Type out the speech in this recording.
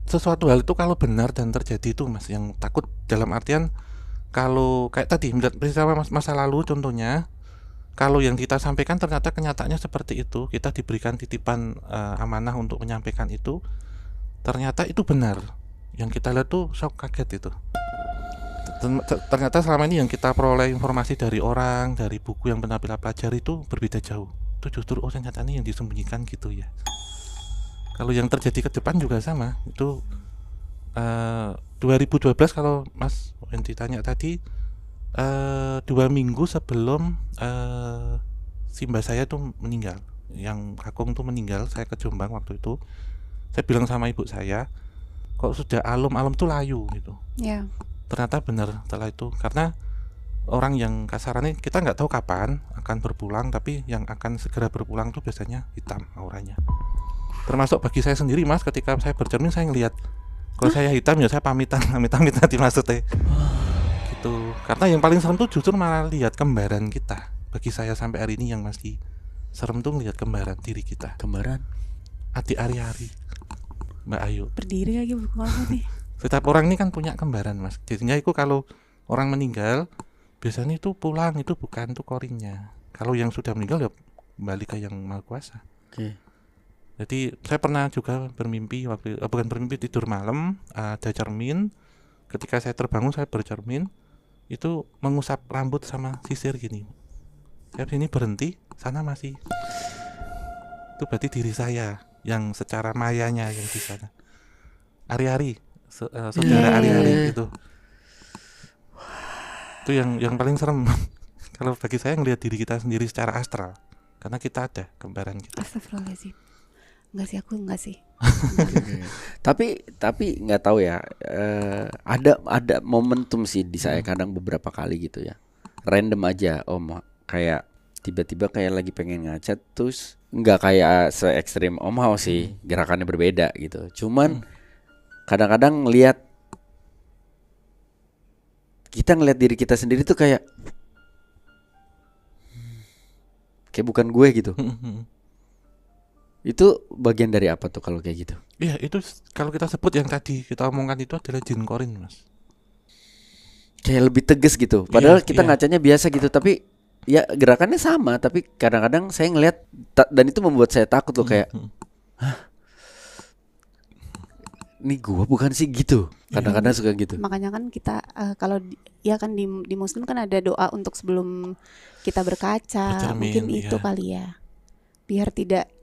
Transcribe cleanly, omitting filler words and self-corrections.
sesuatu hal itu kalau benar dan terjadi itu Mas, yang takut dalam artian kalau kayak tadi melihat peristiwa masa lalu contohnya, kalau yang kita sampaikan ternyata kenyataannya seperti itu, kita diberikan titipan amanah untuk menyampaikan itu, ternyata itu benar. Yang kita lihat tuh shock, kaget itu. Ternyata selama ini yang kita peroleh informasi dari orang, dari buku yang pernah kita pelajari itu berbeda jauh. Itu justru ternyata ini yang disembunyikan gitu ya. Kalau yang terjadi ke depan juga sama. Itu 2012 kalau Mas Wenti tanya tadi, 2 minggu sebelum si mbak saya tuh meninggal, yang kakung tuh meninggal, saya ke Jombang waktu itu. Saya bilang sama ibu saya, kok sudah alum-alum tuh layu gitu. Ya. Ternyata benar setelah itu, karena orang yang kasarannya kita nggak tahu kapan akan berpulang, tapi yang akan segera berpulang tuh biasanya hitam auranya. Termasuk bagi saya sendiri Mas, ketika saya bercermin saya ngelihat kalau saya hitam ya saya pamitan hati maksudnya gitu. Karena yang paling serem tuh justru malah lihat kembaran kita. Bagi saya sampai hari ini yang masih serem tuh ngelihat kembaran diri kita. Kembaran? Adik Ari-Ari, Mbak Ayu. Berdiri lagi buku apa nih? Setiap orang ini kan punya kembaran Mas. Jadinya itu kalau orang meninggal biasanya itu pulang itu bukan tuh korinnya. Kalau yang sudah meninggal ya kembali ke yang Maha Kuasa. Oke. Jadi saya pernah juga bermimpi bukan bermimpi, tidur malam, ada cermin. Ketika saya terbangun saya bercermin, itu mengusap rambut sama sisir gini. Saya sini berhenti, sana masih. Itu berarti diri saya yang secara mayanya yang di sana. Ari-Ari, saudara Ari-Ari itu. Itu yang paling serem. Kalau bagi saya ngelihat diri kita sendiri secara astral, karena kita ada gambaran kita. Astagfirullahaladzim. Enggak sih, aku enggak sih. Tapi nggak tahu ya. Ada momentum sih di saya kadang beberapa kali gitu ya. Random aja, Om. Kayak tiba-tiba kayak lagi pengen ngechat, terus nggak kayak se ekstrim Om Hao sih, gerakannya berbeda gitu. Cuman kadang-kadang kita ngelihat diri kita sendiri tuh kayak bukan gue gitu. Itu bagian dari apa tuh kalau kayak gitu? Iya, itu kalau kita sebut yang tadi kita omongkan itu adalah jin korin Mas. Kayak lebih tegas gitu. Padahal kita ngacanya biasa gitu, tapi ya gerakannya sama. Tapi kadang-kadang saya ngelihat dan itu membuat saya takut loh, kayak hah, ini gua bukan sih gitu. Kadang-kadang suka gitu. Makanya kan kita kalau ya kan di Muslim kan ada doa untuk sebelum kita berkaca. Bercermin, Mungkin itu iya. kali ya. Biar tidak